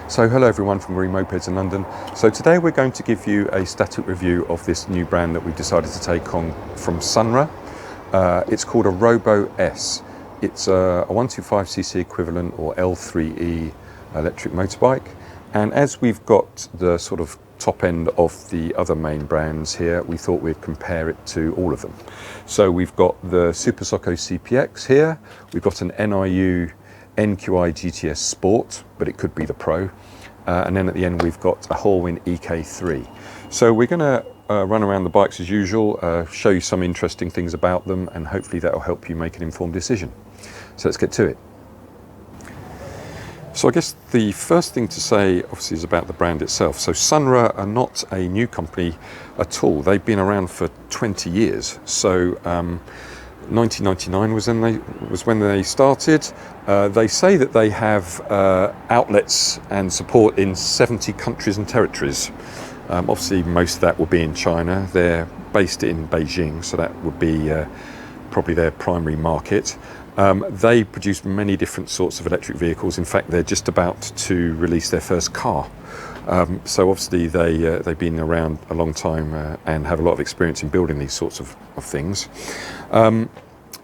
So hello everyone from Green-Mopeds in London. So today we're going to give you a static review of this new brand that we decided to take on from SunRa. It's called a Robo-S. It's a 125cc equivalent or L3E electric motorbike. And as we've got the sort of top end of the other main brands here, we thought we'd compare it to all of them. So we've got the Super Soco CPx here. We've got an Niu NQiGTS Sport, but it could be the Pro. And then at the end, we've got a Horwin EK3. So we're going to run around the bikes as usual, show you some interesting things about them, and hopefully that will help you make an informed decision. So let's get to it. So I guess the first thing to say, obviously, is about the brand itself. So SunRa are not a new company at all. They've been around for 20 years. So 1999 was when they started. They say that they have outlets and support in 70 countries and territories. Obviously, most of that will be in China. They're based in Beijing, so that would be probably their primary market. They produce many different sorts of electric vehicles. In fact, they're just about to release their first car. So obviously they've been around a long time and have a lot of experience in building these sorts of things.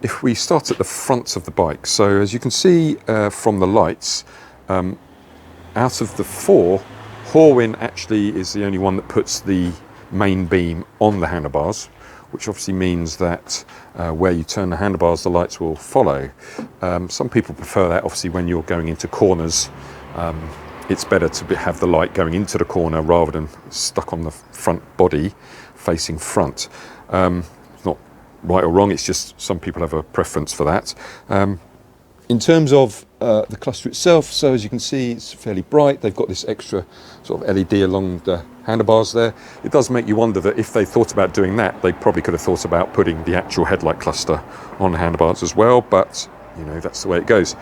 If we start at the front of the bike, so as you can see from the lights, out of the four, Horwin actually is the only one that puts the main beam on the handlebars, which obviously means that where you turn the handlebars, the lights will follow. Some people prefer that, obviously, when you're going into corners. It's better to have the light going into the corner rather than stuck on the front body facing front. It's not right or wrong, it's just some people have a preference for that. In terms of the cluster itself, so as you can see, it's fairly bright. They've got this extra sort of LED along the handlebars there. It does make you wonder that if they thought about doing that, they probably could have thought about putting the actual headlight cluster on the handlebars as well, but you know, that's the way it goes.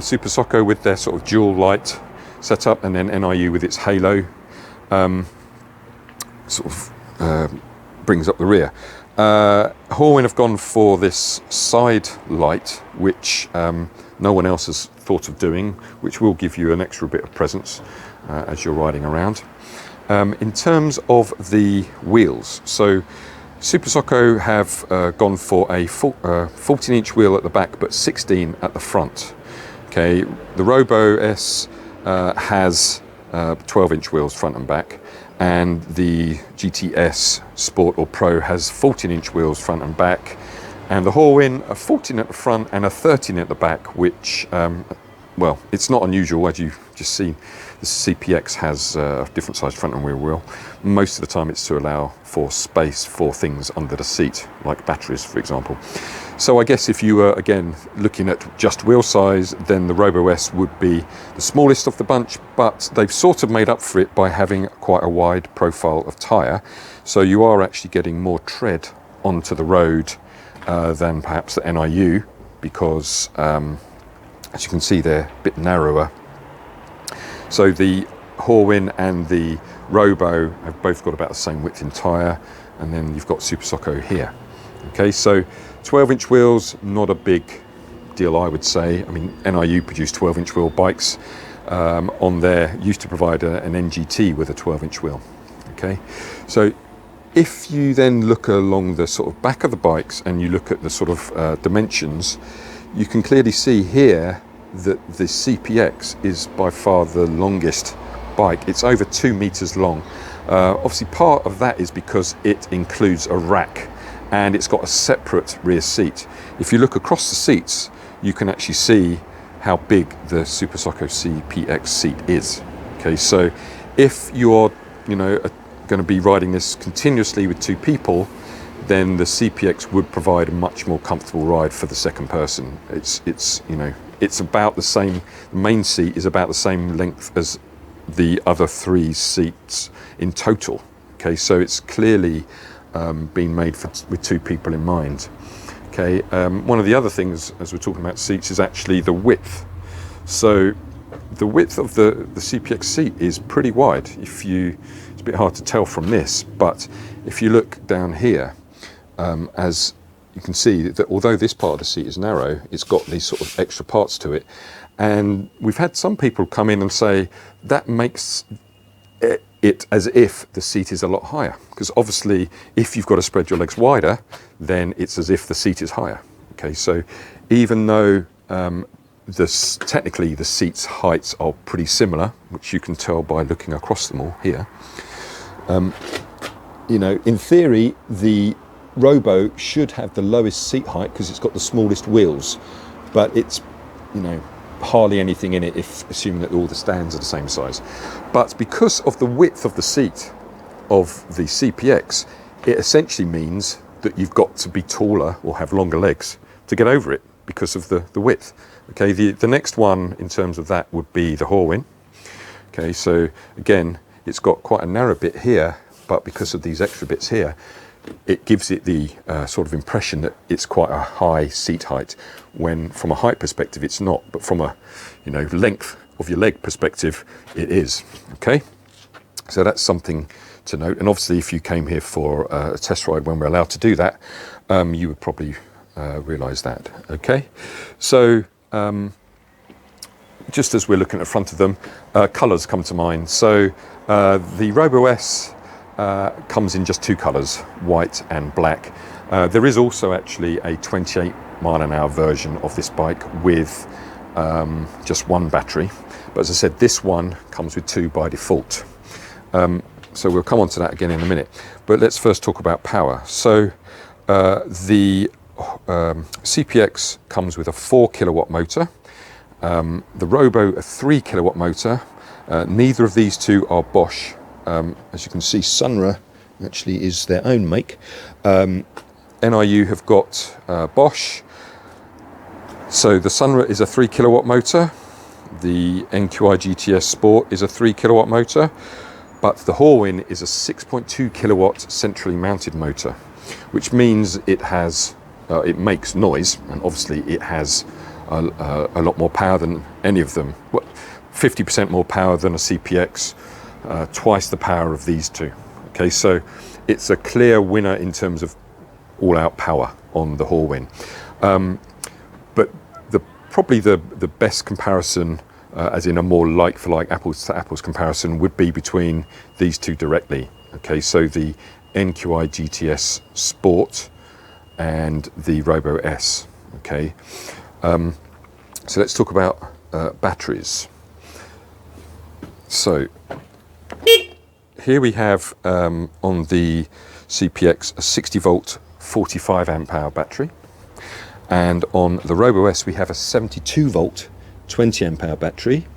Super Soco with their sort of dual light setup, and then Niu with its halo brings up the rear. Horwin have gone for this side light, which no one else has thought of doing, which will give you an extra bit of presence as you're riding around. In terms of the wheels, so Super Soco have gone for a 14-inch wheel at the back, but 16 at the front. Okay, the Robo-S has 12-inch wheels front and back, and the GTS Sport or Pro has 14-inch wheels front and back, and the Horwin are 14 at the front and a 13 at the back, which, well, it's not unusual, as you've just seen. The CPX has a different size front and rear wheel. Most of the time it's to allow for space for things under the seat, like batteries, for example. So I guess if you were, again, looking at just wheel size, then the Robo-S would be the smallest of the bunch, but they've sort of made up for it by having quite a wide profile of tyre. So you are actually getting more tread onto the road than perhaps the Niu, because as you can see, they're a bit narrower. So the Horwin and the Robo have both got about the same width in tyre, and then you've got Super Soco here. Okay, so 12-inch wheels, not a big deal, I would say. I mean, Niu produced 12-inch wheel bikes on there, used to provide an NGT with a 12-inch wheel. Okay, so if you then look along the sort of back of the bikes and you look at the sort of dimensions, you can clearly see here that the CPX is by far the longest bike. It's over 2 meters long. Obviously part of that is because it includes a rack and it's got a separate rear seat. If you look across the seats, you can actually see how big the Super Soco CPx seat is. Okay, so if you're, you know, going to be riding this continuously with two people, then the CPX would provide a much more comfortable ride for the second person. It's you know, it's about the same, the main seat is about the same length as the other three seats in total. Okay, so it's clearly been made with two people in mind. Okay, one of the other things, as we're talking about seats, is actually the width. So the width of the CPX seat is pretty wide. It's a bit hard to tell from this, but if you look down here, as you can see that although this part of the seat is narrow, it's got these sort of extra parts to it, And we've had some people come in and say that makes it as if the seat is a lot higher, because obviously if you've got to spread your legs wider, then it's as if the seat is higher. Okay, so even though technically the seat's heights are pretty similar, which you can tell by looking across them all here, you know, in theory the Robo should have the lowest seat height because it's got the smallest wheels, but it's, you know, hardly anything in it if assuming that all the stands are the same size. But because of the width of the seat of the CPX, it essentially means that you've got to be taller or have longer legs to get over it because of the width. Okay, the next one in terms of that would be the Horwin. Okay, so again, it's got quite a narrow bit here, but because of these extra bits here, it gives it the sort of impression that it's quite a high seat height, when from a height perspective it's not, but from a, you know, length of your leg perspective it is. Okay, so that's something to note. And obviously if you came here for a test ride when we're allowed to do that, you would probably realize that. Okay, so just as we're looking at the front of them, colors come to mind. So the Robo-S comes in just two colors, white and black. There is also actually a 28-mile-an-hour version of this bike with just one battery, but as I said, this one comes with two by default. So we'll come on to that again in a minute, but let's first talk about power. So the CPX comes with a 4kW motor, the Robo a 3kW motor. Neither of these two are Bosch. As you can see, SunRa actually is their own make. NIU have got Bosch. So the SunRa is a 3kW motor. The NQiGTS Sport is a 3kW motor. But the Horwin is a 6.2kW centrally mounted motor, which means it has, it makes noise, and obviously it has a lot more power than any of them. 50% more power than a CPX. Twice the power of these two. Okay, so it's a clear winner in terms of all-out power on the Horwin. But probably the best comparison, as in a more like-for-like apples-to-apples comparison, would be between these two directly. Okay, so the NQiGTS Sport and the Robo-S. Okay, so let's talk about batteries. So here we have on the CPX a 60-volt 45-amp-hour battery, and on the Robo-S we have a 72-volt 20-amp-hour battery.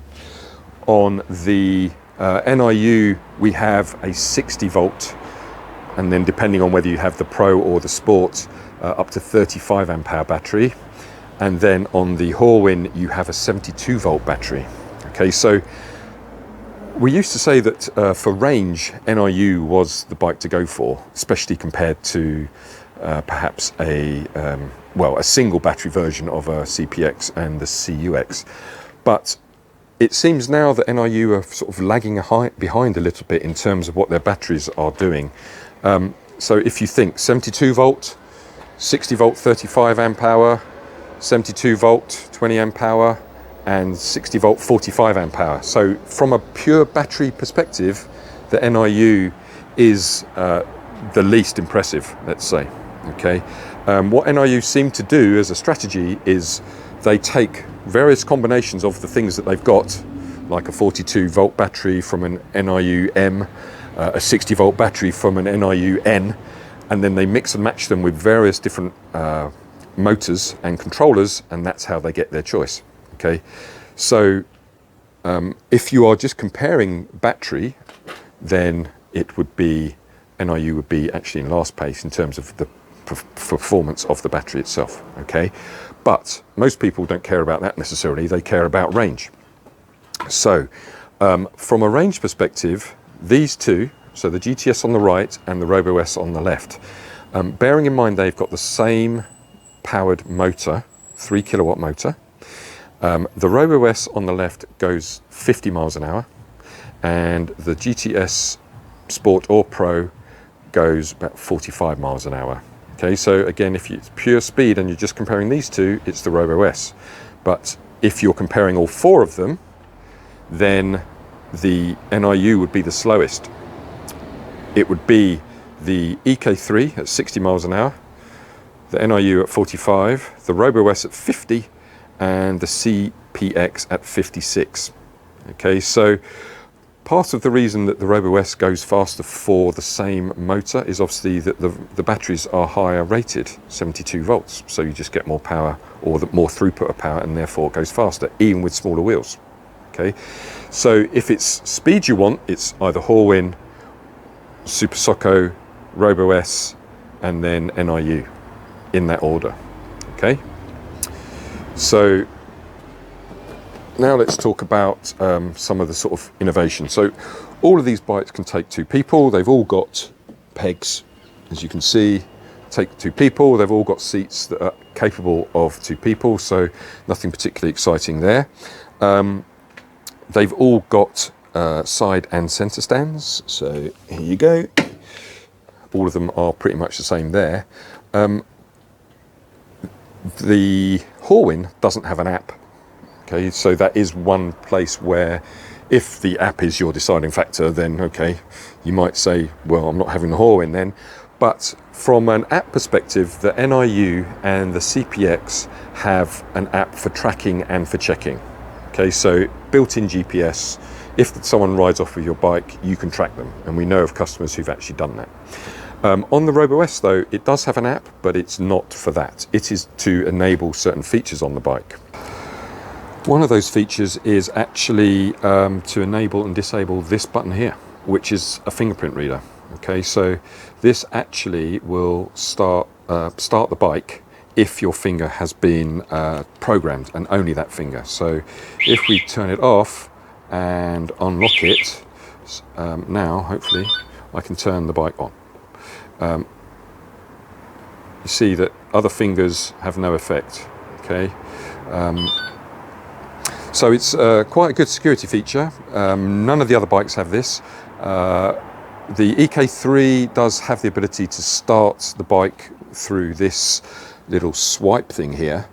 On the NIU we have a 60-volt, and then depending on whether you have the Pro or the Sport, up to 35-amp-hour battery. And then on the Horwin you have a 72-volt battery. Okay, so we used to say that for range, NIU was the bike to go for, especially compared to perhaps a single battery version of a CPX and the CUX. But it seems now that NIU are sort of lagging behind a little bit in terms of what their batteries are doing. So if you think 72 volt, 60 volt 35 amp hour, 72 volt 20 amp hour, and 60 volt 45 amp hour. So from a pure battery perspective, the NIU is the least impressive, let's say. Okay, what NIU seem to do as a strategy is they take various combinations of the things that they've got, like a 42 volt battery from an NIU M, a 60 volt battery from an NIU N, and then they mix and match them with various different motors and controllers, and that's how they get their choice. Okay, so if you are just comparing battery, then it would be, NIU would be actually in last place in terms of the performance of the battery itself. Okay, but most people don't care about that necessarily, they care about range. So from a range perspective, these two, so the GTS on the right and the Robo-S on the left, bearing in mind they've got the same powered motor, 3kW motor. The Robo-S on the left goes 50 miles an hour, and the GTS Sport or Pro goes about 45 miles an hour. Okay, so again, if it's pure speed and you're just comparing these two, it's the Robo-S. But if you're comparing all 4 of them, then the NIU would be the slowest. It would be the EK3 at 60 miles an hour, the NIU at 45, the Robo-S at 50, and the CPx at 56. Okay, so part of the reason that the Robo-S goes faster for the same motor is obviously that the batteries are higher rated, 72 volts, so you just get more power, or more throughput of power, and therefore it goes faster, even with smaller wheels. Okay, so if it's speed you want, it's either Horwin, Super Soco, Robo-S, and then NIU, in that order. Okay, so now let's talk about some of the sort of innovation. So all of these bikes can take 2 people. They've all got pegs, as you can see, take 2 people. They've all got seats that are capable of 2 people, so nothing particularly exciting there. They've all got side and center stands, so here you go. All of them are pretty much the same there. The Horwin doesn't have an app. Okay, so that is one place where if the app is your deciding factor, then okay, you might say, well, I'm not having the Horwin then. But from an app perspective, the NIU and the CPx have an app for tracking and for checking. Okay, so built-in GPS. If someone rides off with your bike, you can track them, and we know of customers who've actually done that. On the Robo-S though, it does have an app, but it's not for that. It is to enable certain features on the bike. One of those features is actually to enable and disable this button here, which is a fingerprint reader. Okay, so this actually will start the bike if your finger has been programmed, and only that finger. So if we turn it off and unlock it, now hopefully I can turn the bike on. You see that other fingers have no effect. Okay, so it's quite a good security feature. None of the other bikes have this. The EK3 does have the ability to start the bike through this little swipe thing here,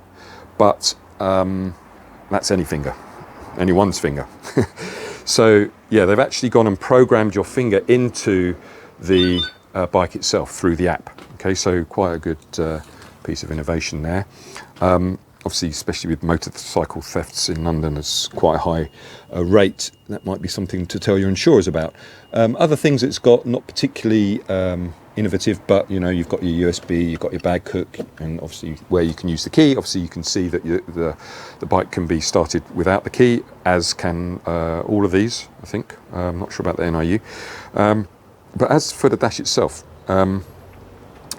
but that's any finger, anyone's finger. So yeah, they've actually gone and programmed your finger into the bike itself through the app. Okay, so quite a good piece of innovation there. Obviously, especially with motorcycle thefts in London, it's quite a high rate. That might be something to tell your insurers about. Other things it's got, not particularly innovative, but you know, you've got your USB, you've got your bag hook, and obviously where you can use the key. Obviously, you can see that the bike can be started without the key, as can all of these, I think. I'm not sure about the NIU. But as for the dash itself,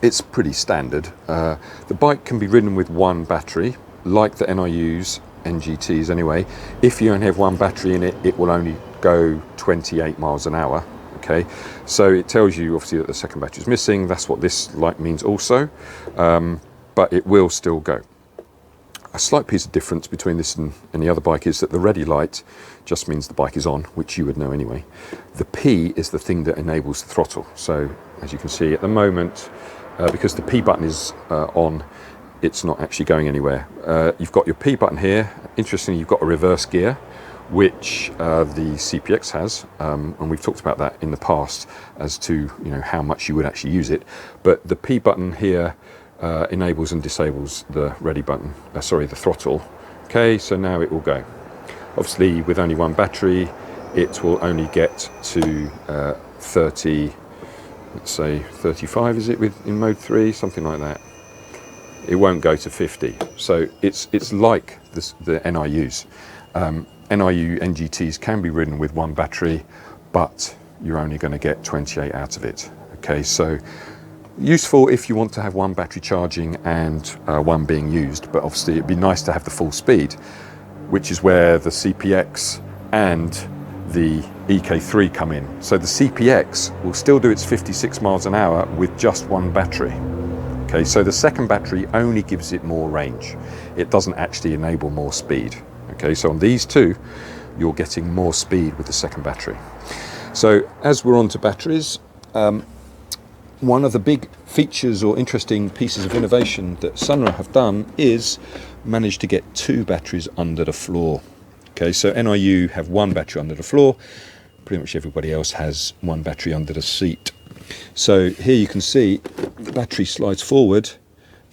it's pretty standard. The bike can be ridden with 1 battery, like the NIUs, NGTs anyway. If you only have 1 battery in it, it will only go 28 miles an hour. Okay, so it tells you obviously that the second battery is missing. That's what this light means also, but it will still go. A slight piece of difference between this and the other bike is that the ready light just means the bike is on, which you would know anyway. The P is the thing that enables the throttle. So as you can see at the moment, because the P button is on, it's not actually going anywhere. You've got your P button here. Interestingly, you've got a reverse gear, which the CPx has, and we've talked about that in the past as to how much you would actually use it. But the P button here enables and disables the ready button, the throttle. Okay, so now it will go. Obviously, with only 1 battery, it will only get to 30. Let's say 35, is it, in mode 3, something like that. It won't go to 50. So it's like the NIUs. NIU NGTs can be ridden with 1 battery, but you're only going to get 28 out of it. Okay, so useful if you want to have 1 battery charging and 1 being used, but obviously it'd be nice to have the full speed, which is where the CPx and the EK3 come in. So the CPx will still do its 56 miles an hour with just 1 battery. Okay, so the second battery only gives it more range. It doesn't actually enable more speed. Okay, so on these 2, you're getting more speed with the second battery. So as we're on to batteries, one of the big features or interesting pieces of innovation that SunRa have done is managed to get 2 batteries under the floor. Okay, so NIU have 1 battery under the floor. Pretty much everybody else has 1 battery under the seat. So here you can see the battery slides forward,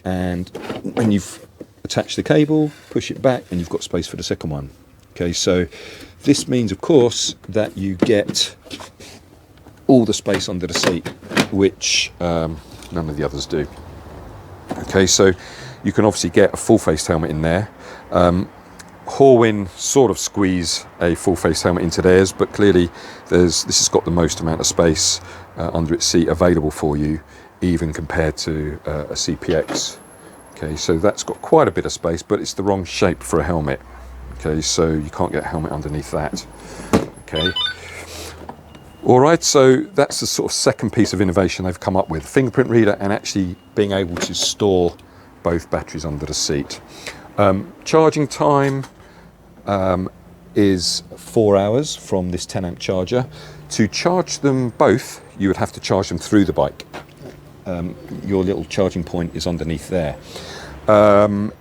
and when you've attached the cable, push it back and you've got space for the second one. Okay, so this means of course that you get all the space under the seat, which none of the others do. Okay, so you can obviously get a full-faced helmet in there. Horwin sort of squeeze a full-face helmet into theirs, but clearly this has got the most amount of space under its seat available for you, even compared to a CPx. Okay, so that's got quite a bit of space, but it's the wrong shape for a helmet. Okay, so you can't get a helmet underneath that. Okay. All right, so that's the sort of second piece of innovation they've come up with: fingerprint reader and actually being able to store both batteries under the seat. Charging time is 4 hours from this 10 amp charger. To charge them both, you would have to charge them through the bike. Your little charging point is underneath there.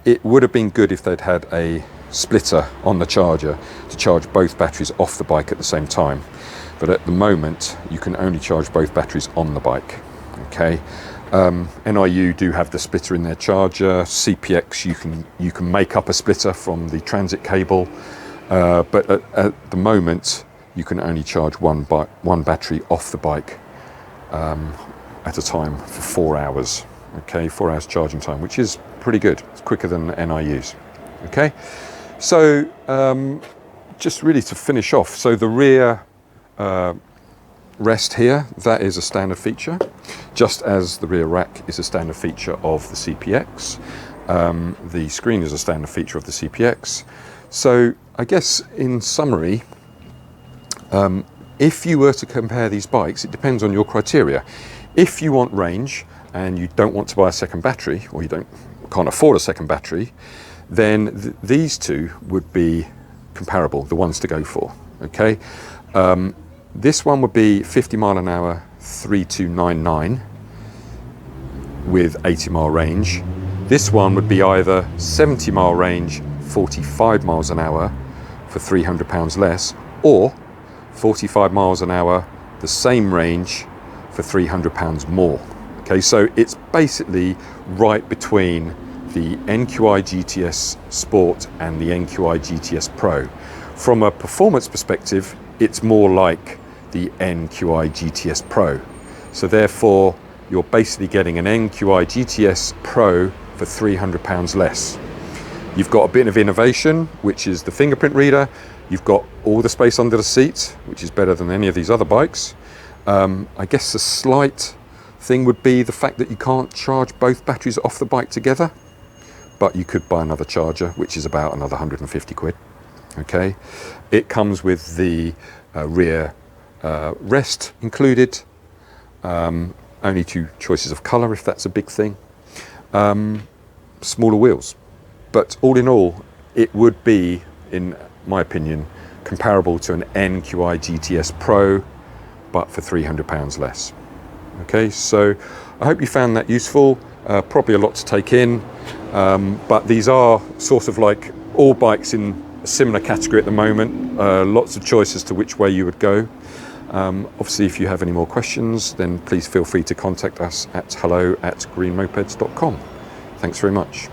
It would have been good if they'd had a splitter on the charger to charge both batteries off the bike at the same time. But at the moment, you can only charge both batteries on the bike. Okay. NIU do have the splitter in their charger. CPx, you can make up a splitter from the transit cable, but at the moment you can only charge one battery off the bike at a time for 4 hours. Okay, 4 hours charging time, which is pretty good. It's quicker than NIU's. Okay, so just really to finish off, so the rear rest here, that is a standard feature, just as the rear rack is a standard feature of the CPx. The screen is a standard feature of the CPx. So I guess in summary, if you were to compare these bikes, it depends on your criteria. If you want range and you don't want to buy a second battery, or you can't afford a second battery, then these two would be comparable, the ones to go for. Okay. This one would be 50 mile an hour 3299 with 80 mile range. This one would be either 70 mile range, 45 miles an hour for £300 less, or 45 miles an hour, the same range for £300 more. Okay, so it's basically right between the NQiGTS Sport and the NQiGTS Pro. From a performance perspective, it's more like the NQiGTS Pro. So therefore, you're basically getting an NQiGTS Pro for £300 less. You've got a bit of innovation, which is the fingerprint reader. You've got all the space under the seat, which is better than any of these other bikes. I guess the slight thing would be the fact that you can't charge both batteries off the bike together, but you could buy another charger, which is about another 150 quid. Okay, it comes with the rear rest included, only 2 choices of colour if that's a big thing, smaller wheels, but all in all it would be, in my opinion, comparable to an NQiGTS Pro, but for £300 less. Okay, so I hope you found that useful. Probably a lot to take in, but these are sort of like all bikes in a similar category at the moment. Lots of choices to which way you would go. Obviously, if you have any more questions, then please feel free to contact us at hello@greenmopeds.com. Thanks very much.